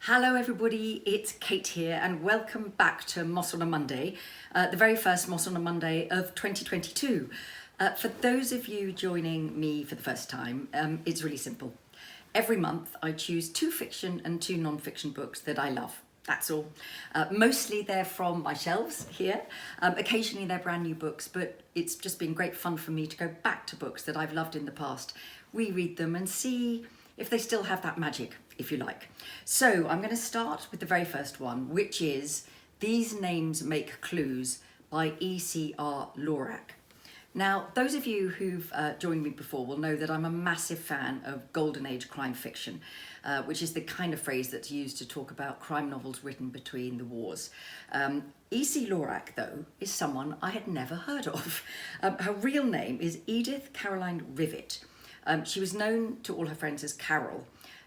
Hello everybody, it's Kate here and welcome back to Mosse on a Monday, the very first Mosse on a Monday of 2022. For those of you joining me for the first time, it's really simple. Every month I choose 2 fiction and 2 non-fiction books that I love. That's all. Mostly they're from my shelves here. Occasionally they're brand new books, but it's just been great fun for me to go back to books that I've loved in the past, reread them and see if they still have that magic, if you like. So I'm going to start with the very first one, which is These Names Make Clues by E.C.R. Lorac. Now, those of you who've joined me before will know that I'm a massive fan of Golden Age crime fiction, which is the kind of phrase that's used to talk about crime novels written between the wars. E.C. Lorac, though, is someone I had never heard of. Her real name is Edith Caroline Rivet. She was known to all her friends as Carol,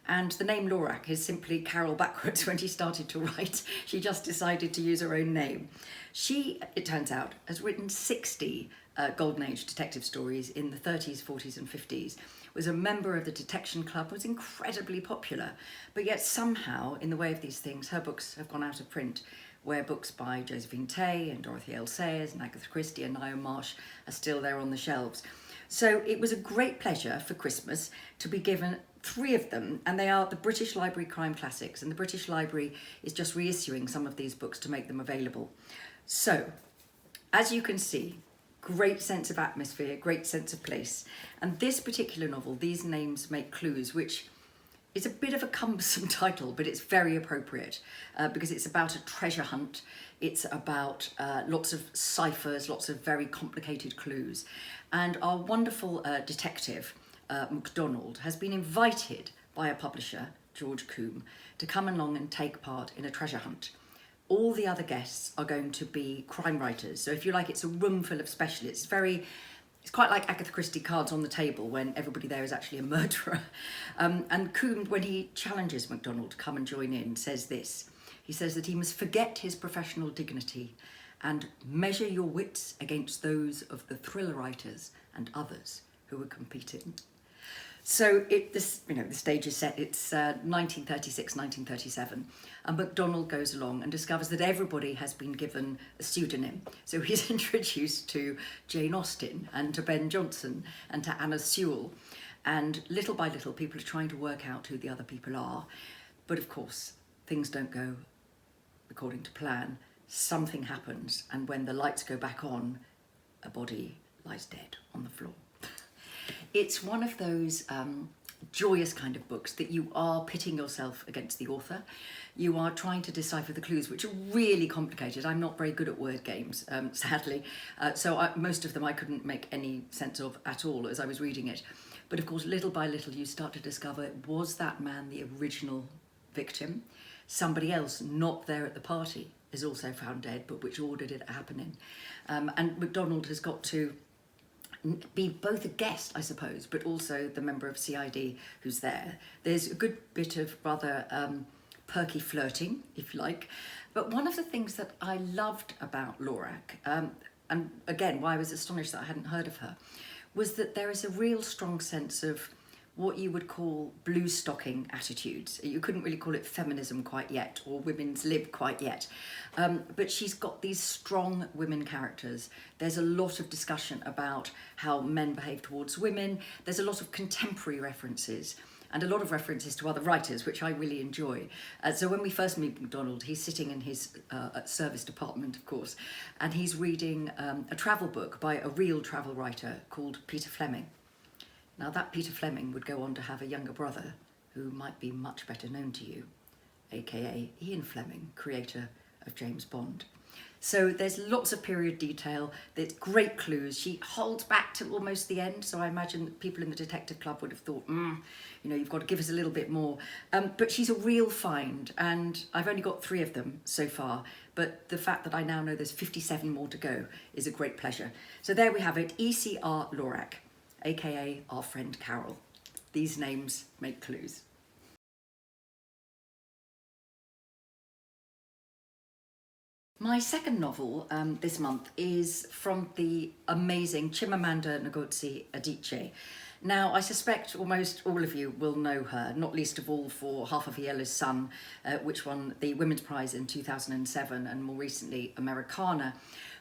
and the name Lorac is simply Carol backwards. When she started to write, she just decided to use her own name. She, it turns out, has written 60 Golden Age detective stories in the 30s, 40s and 50s, was a member of the Detection Club, was incredibly popular, but yet somehow, in the way of these things, her books have gone out of print, where books by Josephine Tay and Dorothy L. Sayers and Agatha Christie and Niall Marsh are still there on the shelves. So it was a great pleasure for Christmas to be given 3 of them, and they are the British Library Crime Classics, and the British Library is just reissuing some of these books to make them available. So, as you can see, great sense of atmosphere, great sense of place. And this particular novel, These Names Make Clues, which is a bit of a cumbersome title, but it's very appropriate because it's about a treasure hunt. It's about lots of ciphers, lots of very complicated clues. And our wonderful detective, MacDonald, has been invited by a publisher, George Combe, to come along and take part in a treasure hunt. All the other guests are going to be crime writers. So if you like, it's a room full of specialists. It's quite like Agatha Christie cards on the table when everybody there is actually a murderer. And Combe, when he challenges MacDonald to come and join in, says this. He says that he must forget his professional dignity and measure your wits against those of the thriller writers and others who are competing. So the stage is set, it's 1936, 1937, and MacDonald goes along and discovers that everybody has been given a pseudonym. So he's introduced to Jane Austen and to Ben Jonson and to Anna Sewell, and little by little people are trying to work out who the other people are. But of course, things don't go according to plan. Something happens, and when the lights go back on, a body lies dead on the floor. It's one of those joyous kind of books that you are pitting yourself against the author. You are trying to decipher the clues, which are really complicated. I'm not very good at word games, sadly. So most of them I couldn't make any sense of at all as I was reading it. But of course, little by little, you start to discover, was that man the original victim? Somebody else not there at the party is also found dead, but which order did it happen in? And MacDonald has got to be both a guest, I suppose, but also the member of CID who's there. There's a good bit of rather perky flirting, if you like. But one of the things that I loved about Lorac, and again, why I was astonished that I hadn't heard of her, was that there is a real strong sense of what you would call blue stocking attitudes. You couldn't really call it feminism quite yet, or women's lib quite yet. But she's got these strong women characters. There's a lot of discussion about how men behave towards women. There's a lot of contemporary references and a lot of references to other writers, which I really enjoy. So when we first meet MacDonald, he's sitting in his service department, of course, and he's reading a travel book by a real travel writer called Peter Fleming. Now that Peter Fleming would go on to have a younger brother who might be much better known to you, aka Ian Fleming, creator of James Bond. So there's lots of period detail, there's great clues. She holds back till almost the end, so I imagine that people in the Detective Club would have thought, you've got to give us a little bit more. But she's a real find, and I've only got 3 of them so far, but the fact that I now know there's 57 more to go is a great pleasure. So there we have it, E.C.R. Lorac, aka our friend Carol. These names make clues. My second novel this month is from the amazing Chimamanda Ngozi Adichie. Now, I suspect almost all of you will know her, not least of all for Half of Yellow's Son, which won the Women's Prize in 2007 and more recently Americana.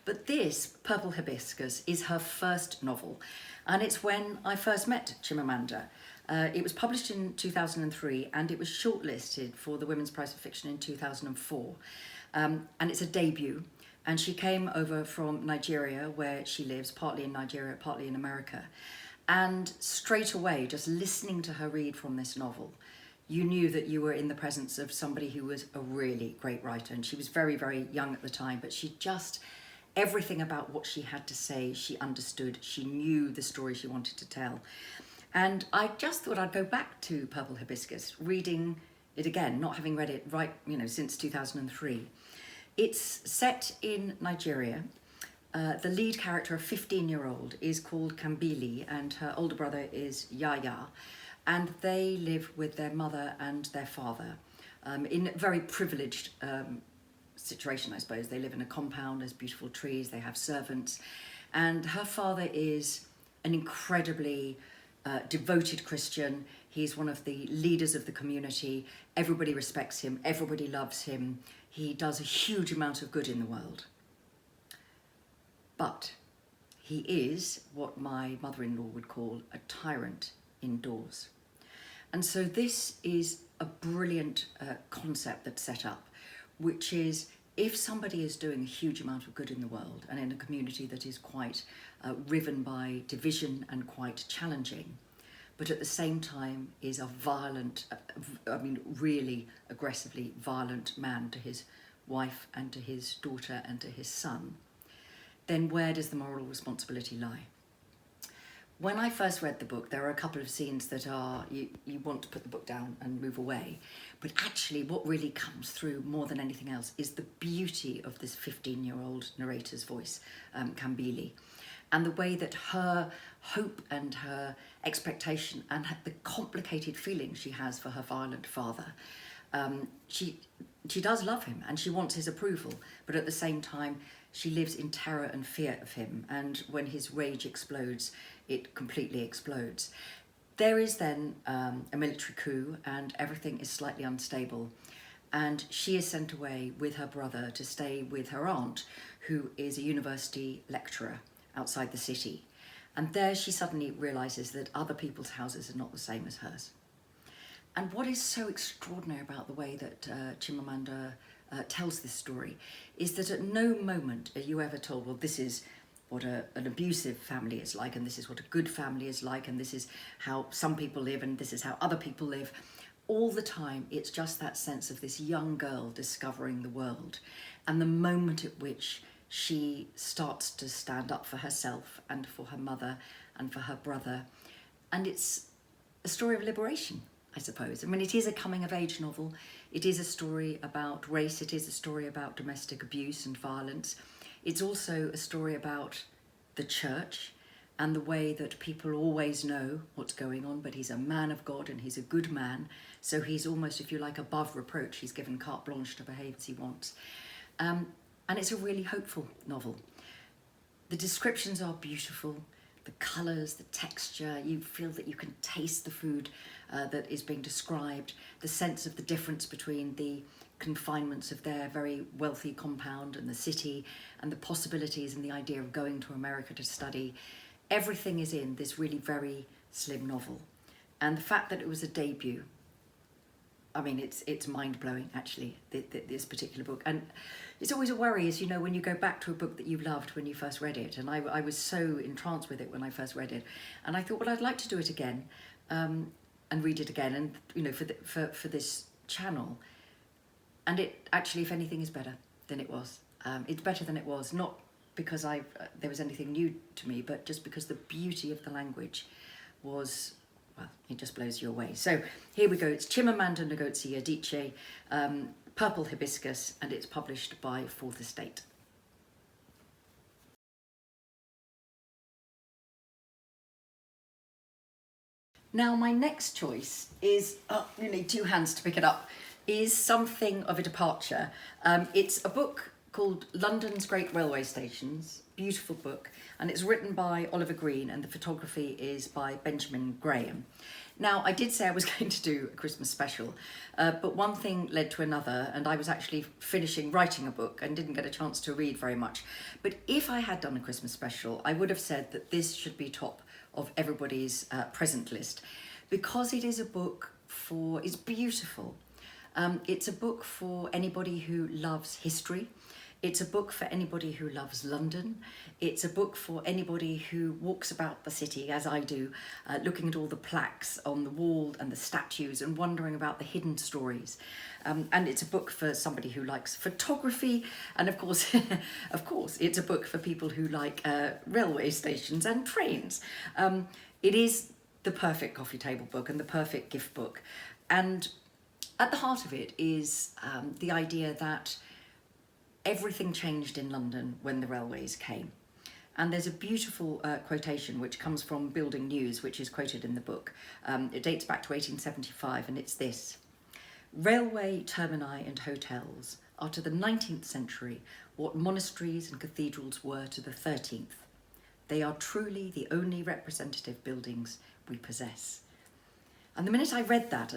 But this, Purple Hibiscus, is her first novel, and it's when I first met Chimamanda. It was published in 2003 and it was shortlisted for the Women's Prize for Fiction in 2004. And it's a debut, and she came over from Nigeria, where she lives, partly in Nigeria, partly in America. And straight away, just listening to her read from this novel, you knew that you were in the presence of somebody who was a really great writer. And she was very, very young at the time, but she just, everything about what she had to say, she understood. She knew the story she wanted to tell. And I just thought I'd go back to Purple Hibiscus, reading it again, not having read it since 2003. It's set in Nigeria. The lead character, a 15-year-old, is called Kambili, and her older brother is Yaya, and they live with their mother and their father in a very privileged situation, I suppose. They live in a compound, there's beautiful trees, they have servants, and her father is an incredibly devoted Christian. He's one of the leaders of the community. Everybody respects him, everybody loves him. He does a huge amount of good in the world. But he is what my mother-in-law would call a tyrant indoors. And so this is a brilliant concept that's set up, which is if somebody is doing a huge amount of good in the world and in a community that is quite riven by division and quite challenging, but at the same time is a violent, really aggressively violent man to his wife and to his daughter and to his son, then where does the moral responsibility lie? When I first read the book, there are a couple of scenes that are, you want to put the book down and move away. But actually what really comes through more than anything else is the beauty of this 15-year-old narrator's voice, Kambili, and the way that her hope and her expectation and the complicated feelings she has for her violent father, she does love him and she wants his approval, but at the same time, she lives in terror and fear of him, and when his rage explodes, it completely explodes. There is then a military coup and everything is slightly unstable, and she is sent away with her brother to stay with her aunt, who is a university lecturer outside the city. And there she suddenly realises that other people's houses are not the same as hers. And what is so extraordinary about the way that Chimamanda tells this story is that at no moment are you ever told, well, this is what an abusive family is like, and this is what a good family is like, and this is how some people live, and this is how other people live. All the time, it's just that sense of this young girl discovering the world, and the moment at which she starts to stand up for herself and for her mother and for her brother. And it's a story of liberation, I suppose. I mean, it is a coming-of-age novel. It is a story about race. It is a story about domestic abuse and violence. It's also a story about the church and the way that people always know what's going on, but he's a man of God and he's a good man. So he's almost, if you like, above reproach. He's given carte blanche to behave as he wants. And it's a really hopeful novel. The descriptions are beautiful. The colours, the texture, you feel that you can taste the food that is being described, the sense of the difference between the confinements of their very wealthy compound and the city, and the possibilities and the idea of going to America to study. Everything is in this really very slim novel. And the fact that it was a debut, I mean, it's mind-blowing, actually, this particular book. And it's always a worry, as you know, when you go back to a book that you loved when you first read it. And I was so entranced with it when I first read it. And I thought, well, I'd like to do it again and read it again, and, you know, for this channel. And it actually, if anything, is better than it was. It's better than it was, not because there was anything new to me, but just because the beauty of the language was, well, it just blows you away. So here we go. It's Chimamanda Ngozi Adichie, Purple Hibiscus, and it's published by Fourth Estate. Now, my next choice is, you need two hands to pick it up, is something of a departure. It's a book called London's Great Railway Stations, beautiful book, and it's written by Oliver Green, and the photography is by Benjamin Graham. Now, I did say I was going to do a Christmas special, but one thing led to another, and I was actually finishing writing a book and didn't get a chance to read very much. But if I had done a Christmas special, I would have said that this should be top of everybody's present list, because it is a book for, it's beautiful. It's a book for anybody who loves history. It's a book for anybody who loves London. It's a book for anybody who walks about the city, as I do, looking at all the plaques on the wall and the statues and wondering about the hidden stories. And it's a book for somebody who likes photography. And of course, it's a book for people who like railway stations and trains. It is the perfect coffee table book and the perfect gift book. And at the heart of it is the idea that everything changed in London when the railways came. And there's a beautiful quotation which comes from Building News, which is quoted in the book. It dates back to 1875, and it's this: "Railway termini and hotels are to the 19th century what monasteries and cathedrals were to the 13th. They are truly the only representative buildings we possess." And the minute I read that,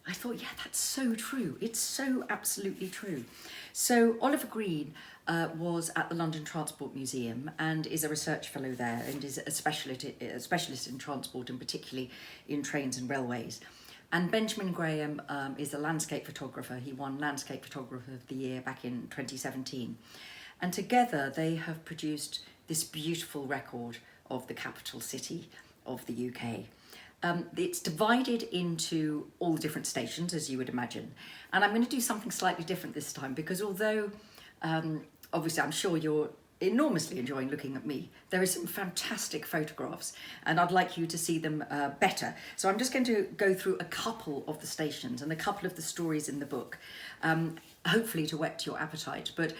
I thought, yeah, that's so true. It's so absolutely true. So Oliver Green was at the London Transport Museum and is a research fellow there, and is a specialist in transport, and particularly in trains and railways. And Benjamin Graham is a landscape photographer. He won Landscape Photographer of the Year back in 2017. And together they have produced this beautiful record of the capital city of the UK. It's divided into all the different stations, as you would imagine. And I'm going to do something slightly different this time, because although obviously I'm sure you're enormously enjoying looking at me, there are some fantastic photographs and I'd like you to see them better. So I'm just going to go through a couple of the stations and a couple of the stories in the book, hopefully to whet your appetite. But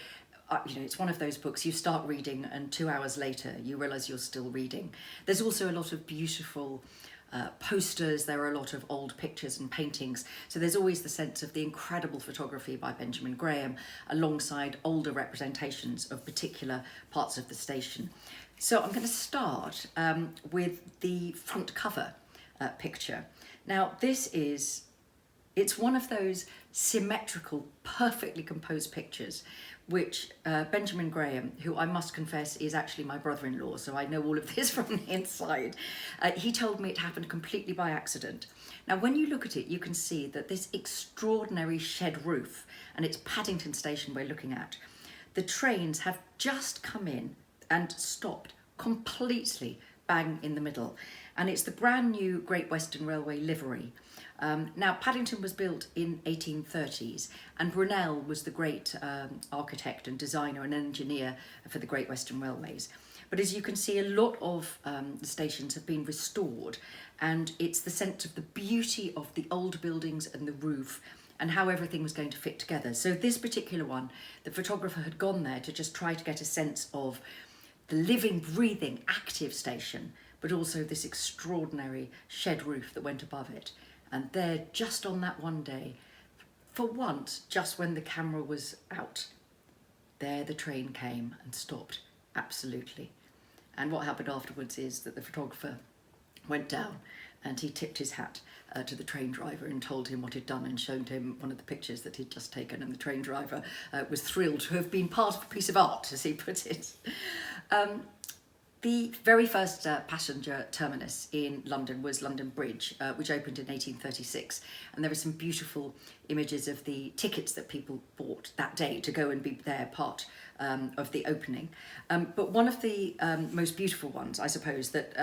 it's one of those books you start reading and 2 hours later you realise you're still reading. There's also a lot of beautiful posters, there are a lot of old pictures and paintings, so there's always the sense of the incredible photography by Benjamin Graham alongside older representations of particular parts of the station. So I'm going to start with the front cover picture. Now it's one of those symmetrical, perfectly composed pictures which Benjamin Graham, who I must confess is actually my brother-in-law, so I know all of this from the inside, he told me it happened completely by accident. Now, when you look at it, you can see that this extraordinary shed roof, and it's Paddington Station we're looking at, the trains have just come in and stopped completely bang in the middle. And it's the brand new Great Western Railway livery. Now, Paddington was built in 1830s, and Brunel was the great architect and designer and engineer for the Great Western Railways. But as you can see, a lot of the stations have been restored, and it's the sense of the beauty of the old buildings and the roof and how everything was going to fit together. So this particular one, the photographer had gone there to just try to get a sense of the living, breathing, active station, but also this extraordinary shed roof that went above it. And there, just on that one day, for once, just when the camera was out, there the train came and stopped, absolutely. And what happened afterwards is that the photographer went down and he tipped his hat to the train driver and told him what he'd done and showed him one of the pictures that he'd just taken. And the train driver was thrilled to have been part of a piece of art, as he put it. The very first passenger terminus in London was London Bridge, which opened in 1836. And there are some beautiful images of the tickets that people bought that day to go and be there part of the opening. But one of the most beautiful ones, I suppose, that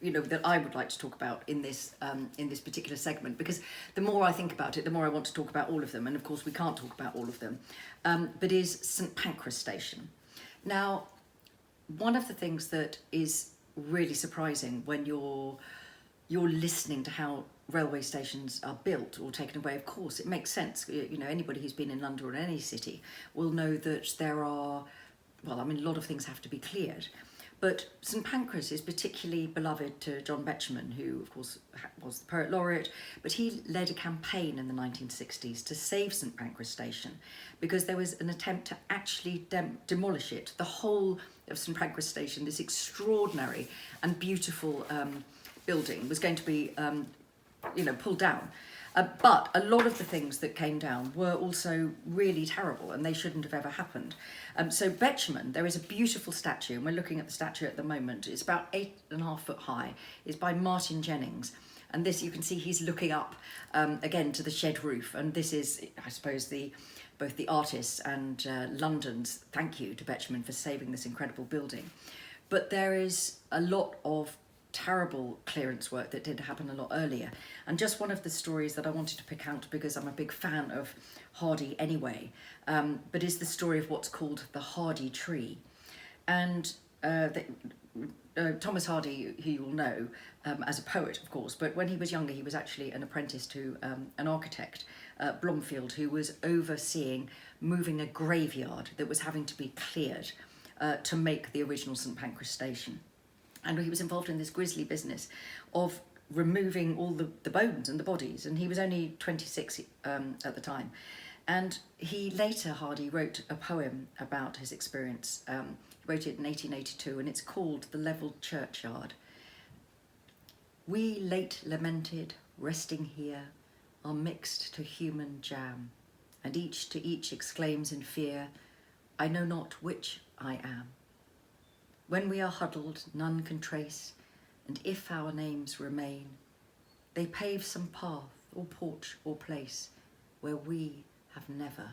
that I would like to talk about in this particular segment, because the more I think about it, the more I want to talk about all of them. And of course, we can't talk about all of them, but is St Pancras Station. Now, one of the things that is really surprising when you're listening to how railway stations are built or taken away, of course, it makes sense. Anybody who's been in London or in any city will know that there are, a lot of things have to be cleared. But St Pancras is particularly beloved to John Betjeman, who of course was the Poet Laureate, but he led a campaign in the 1960s to save St Pancras Station because there was an attempt to actually demolish it. The whole of St Pancras Station, this extraordinary and beautiful building, was going to be pulled down. But a lot of the things that came down were also really terrible and they shouldn't have ever happened. So Betjeman, there is a beautiful statue, and we're looking at the statue at the moment. It's about 8.5 foot high. It's by Martin Jennings. And this, you can see he's looking up again to the shed roof. And this is, I suppose, both the artists and London's thank you to Betjeman for saving this incredible building. But there is a lot of terrible clearance work that did happen a lot earlier, and just one of the stories that I wanted to pick out, because I'm a big fan of Hardy anyway, but is the story of what's called the Hardy tree. And Thomas Hardy, who you will know as a poet of course, but when he was younger he was actually an apprentice to an architect, Blomfield, who was overseeing moving a graveyard that was having to be cleared to make the original St Pancras Station. And he was involved in this grisly business of removing all the bones and the bodies. And he was only 26 at the time. And he later, Hardy, wrote a poem about his experience. He wrote it in 1882, and it's called The Levelled Churchyard. We late lamented, resting here, are mixed to human jam, and each to each exclaims in fear, I know not which I am. When we are huddled, none can trace, and if our names remain, they pave some path or porch or place where we have never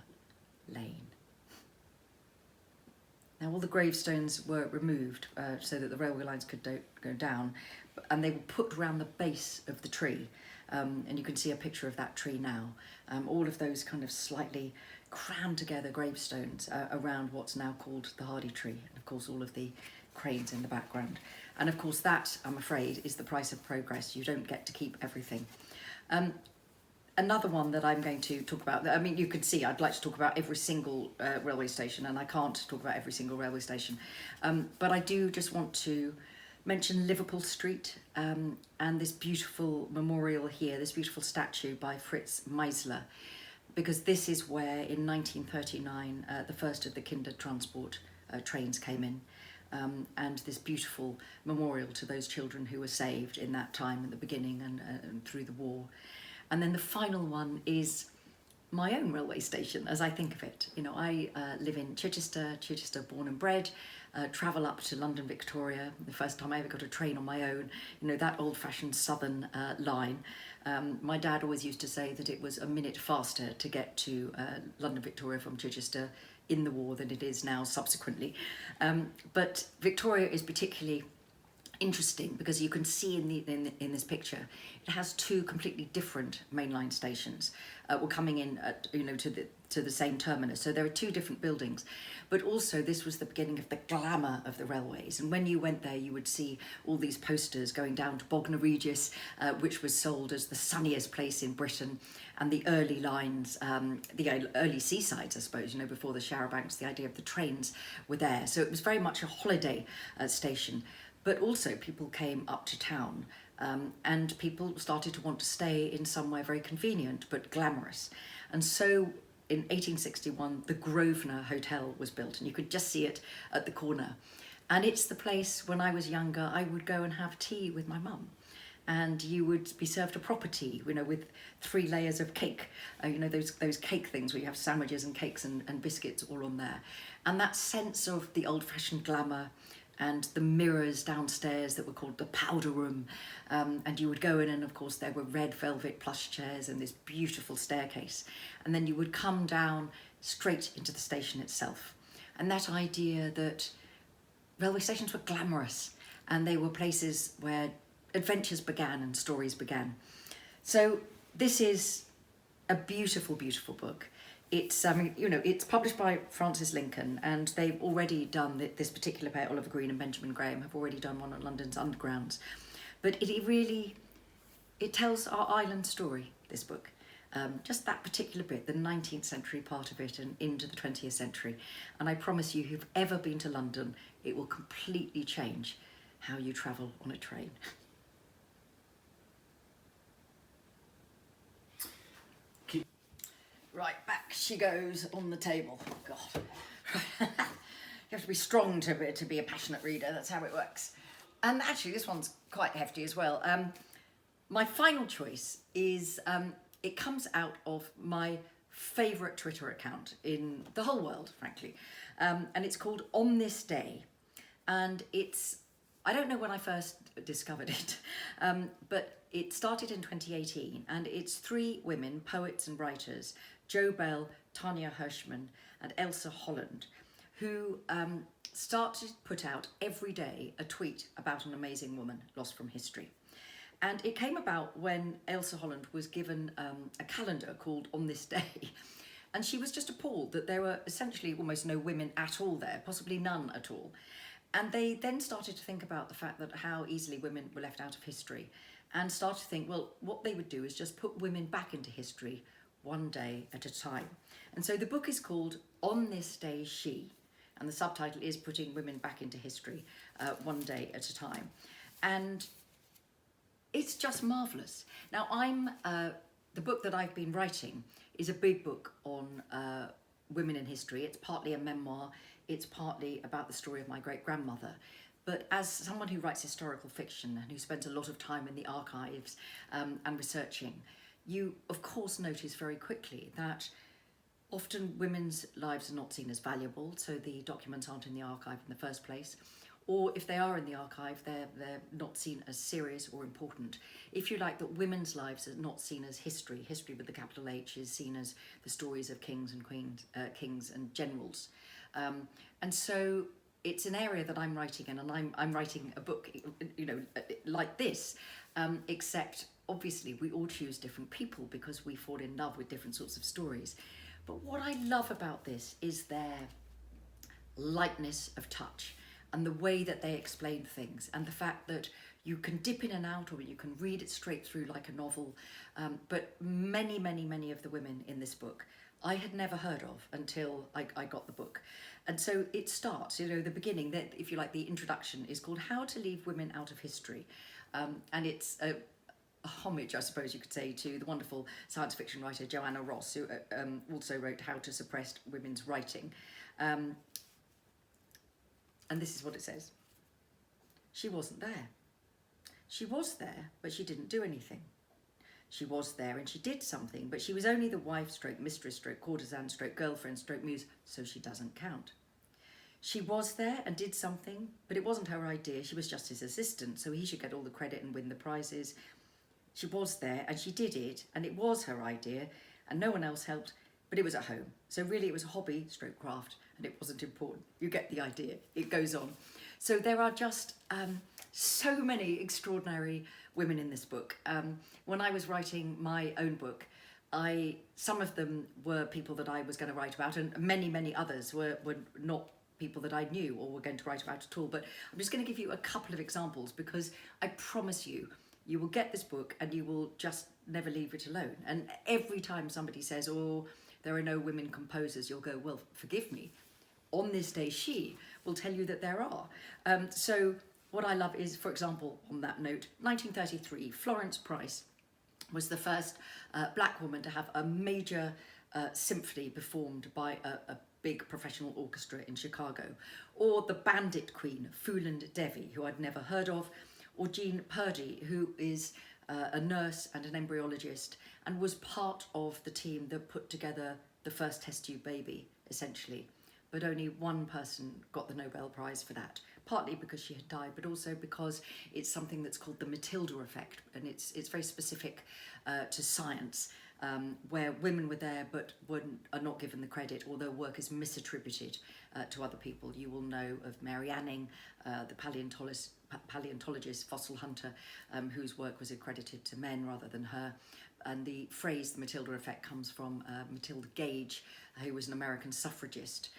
lain. Now all the gravestones were removed so that the railway lines could go down, and they were put around the base of the tree, and you can see a picture of that tree now. All of those kind of slightly crammed together gravestones around what's now called the Hardy tree, and of course all of the cranes in the background. And of course that, I'm afraid, is the price of progress. You don't get to keep everything. Another one that I'm going to talk about, I mean, you can see I'd like to talk about every single railway station, and I can't talk about every single railway station, but I do just want to mention Liverpool Street and this beautiful memorial here, this beautiful statue by Fritz Meisler, because this is where in 1939 the first of the Kindertransport trains came in. And this beautiful memorial to those children who were saved in that time at the beginning and through the war. And then the final one is my own railway station, as I think of it. You know, I live in Chichester born and bred, travel up to London Victoria. The first time I ever got a train on my own, you know, that old-fashioned southern line. My dad always used to say that it was a minute faster to get to London Victoria from Chichester in the war than it is now subsequently. But Victoria is particularly interesting because you can see in this picture it has two completely different mainline stations. We're coming in at, to the same terminus, so there are two different buildings, but also this was the beginning of the glamour of the railways. And when you went there you would see all these posters going down to Bognor Regis, which was sold as the sunniest place in Britain, and the early lines, the early seasides, I suppose, before the shower banks. The idea of the trains were there, so it was very much a holiday station. But also people came up to town, and people started to want to stay in somewhere very convenient but glamorous. And so in 1861, the Grosvenor Hotel was built, and you could just see it at the corner. And it's the place, when I was younger, I would go and have tea with my mum. And you would be served a proper tea, with 3 layers of cake, those cake things where you have sandwiches and cakes and biscuits all on there. And that sense of the old-fashioned glamour, and the mirrors downstairs that were called the powder room, and you would go in, and of course there were red velvet plush chairs and this beautiful staircase, and then you would come down straight into the station itself. And that idea that railway stations were glamorous and they were places where adventures began and stories began. So this is a beautiful, beautiful book. It's it's published by Francis Lincoln, and they've already done this particular pair. Oliver Green and Benjamin Graham have already done one on London's undergrounds, but it tells our island story, this book, just that particular bit, the 19th century part of it and into the 20th century. And I promise you, if you've ever been to London, it will completely change how you travel on a train. Right, back she goes on the table. Oh, God. You have to be strong to be a passionate reader. That's how it works. And actually, this one's quite hefty as well. My final choice is, it comes out of my favourite Twitter account in the whole world, frankly. And it's called On This Day. And I don't know when I first discovered it, but it started in 2018. And it's 3 women, poets and writers, Jo Bell, Tania Hershman and Ailsa Holland, who started to put out every day a tweet about an amazing woman lost from history. And it came about when Ailsa Holland was given a calendar called On This Day. And she was just appalled that there were essentially almost no women at all there, possibly none at all. And they then started to think about the fact that how easily women were left out of history, and started to think, well, what they would do is just put women back into history one day at a time. And so the book is called On This Day She, and the subtitle is Putting Women Back into History One Day at a Time. And it's just marvellous. Now, the book that I've been writing is a big book on women in history. It's partly a memoir, it's partly about the story of my great-grandmother. But as someone who writes historical fiction and who spends a lot of time in the archives and researching, you of course notice very quickly that often women's lives are not seen as valuable, so the documents aren't in the archive in the first place. Or if they are in the archive, they're not seen as serious or important. If you like, that women's lives are not seen as history. History with the capital H is seen as the stories of kings and queens, kings and generals. And so it's an area that I'm writing in, and I'm writing a book, like this, except obviously we all choose different people because we fall in love with different sorts of stories. But what I love about this is their lightness of touch and the way that they explain things, and the fact that you can dip in and out, or you can read it straight through like a novel. But many, many, many of the women in this book I had never heard of until I got the book. And so it starts, the beginning, that, if you like, the introduction is called How to Leave Women Out of History. And it's a homage, I suppose you could say, to the wonderful science fiction writer Joanna Ross, who also wrote How to Suppress Women's Writing. And this is what it says. She wasn't there. She was there, but she didn't do anything. She was there and she did something, but she was only the wife stroke mistress stroke courtesan stroke girlfriend stroke muse, so she doesn't count. She was there and did something, but it wasn't her idea. She was just his assistant, so he should get all the credit and win the prizes. She was there and she did it, and it was her idea, and no one else helped, but it was at home. So really it was a hobby stroke craft, and it wasn't important. You get the idea. It goes on. So there are just so many extraordinary women in this book. When I was writing my own book, some of them were people that I was going to write about, and many, many others were not people that I knew or were going to write about at all. But I'm just going to give you a couple of examples, because I promise you, you will get this book and you will just never leave it alone. And every time somebody says, oh, there are no women composers, you'll go, well, forgive me. On This Day She will tell you that there are. So what I love is, for example, on that note, 1933, Florence Price was the first black woman to have a major symphony performed by a big professional orchestra in Chicago. Or the Bandit Queen, Phoolan Devi, who I'd never heard of. Or Jean Purdy, who is a nurse and an embryologist and was part of the team that put together the first test tube baby, essentially. But only one person got the Nobel Prize for that, partly because she had died, but also because it's something that's called the Matilda effect, and it's very specific to science, where women were there but are not given the credit, or their work is misattributed to other people. You will know of Mary Anning, the paleontologist, fossil hunter, whose work was accredited to men rather than her. And the phrase the Matilda effect comes from Matilda Gage, who was an American suffragist,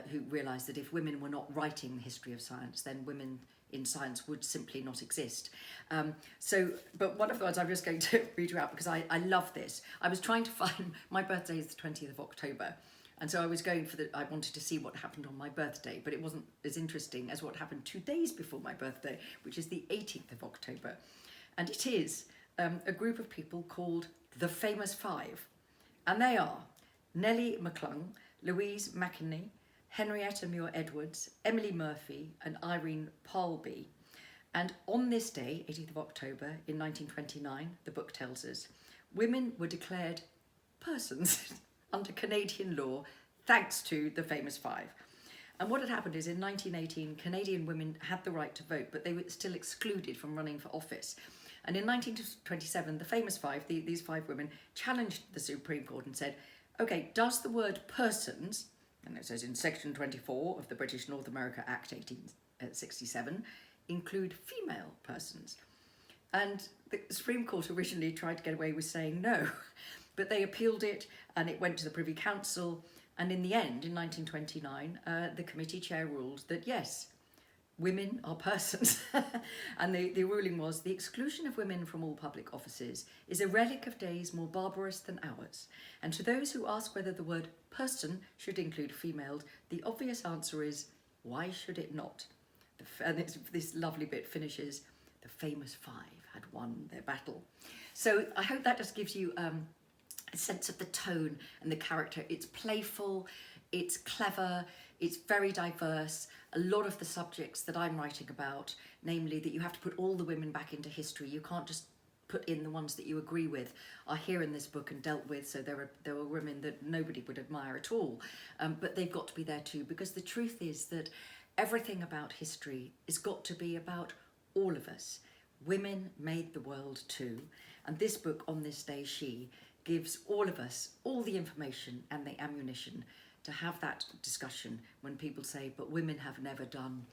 who realised that if women were not writing the history of science, then women in science would simply not exist. But one of the ones I'm just going to read you out because I love this. I was trying to find, my birthday is the 20th of October. And so I was going I wanted to see what happened on my birthday, but it wasn't as interesting as what happened 2 days before my birthday, which is the 18th of October. And it is a group of people called the Famous Five. And they are Nellie McClung, Louise McInerney, Henrietta Muir Edwards, Emily Murphy, and Irene Palby. And on this day, 18th of October in 1929, the book tells us, women were declared persons under Canadian law thanks to the Famous Five. And what had happened is in 1918, Canadian women had the right to vote, but they were still excluded from running for office. And in 1927, the Famous Five, these 5 women, challenged the Supreme Court and said, okay, does the word persons, and it says in Section 24 of the British North America Act 1867, include female persons? And the Supreme Court originally tried to get away with saying no, but they appealed it and it went to the Privy Council. And in the end, in 1929, the committee chair ruled that yes, women are persons. And the ruling was the exclusion of women from all public offices is a relic of days more barbarous than ours. And to those who ask whether the word person should include female, the obvious answer is, why should it not? And this lovely bit finishes, the Famous Five had won their battle. So I hope that just gives you a sense of the tone and the character. It's playful, it's clever, it's very diverse. A lot of the subjects that I'm writing about, namely that you have to put all the women back into history, you can't just put in the ones that you agree with, are here in this book and dealt with. So there were women that nobody would admire at all, but they've got to be there too, because the truth is that everything about history has got to be about all of us. Women made the world too, and this book, On This Day She, gives all of us all the information and the ammunition to have that discussion when people say, but women have never done ...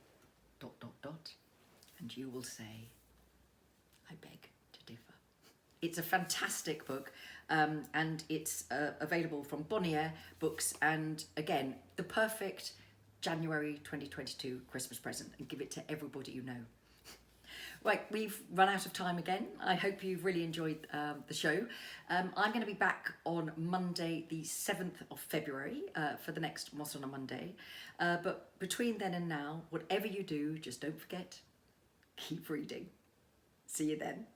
And you will say, I beg to differ. It's a fantastic book, and it's available from Bonnier Books, and again, the perfect January 2022 Christmas present, and give it to everybody you know. Right, we've run out of time again. I hope you've really enjoyed the show. I'm going to be back on Monday, the 7th of February, for the next Mosse on a Monday. But between then and now, whatever you do, just don't forget, keep reading. See you then.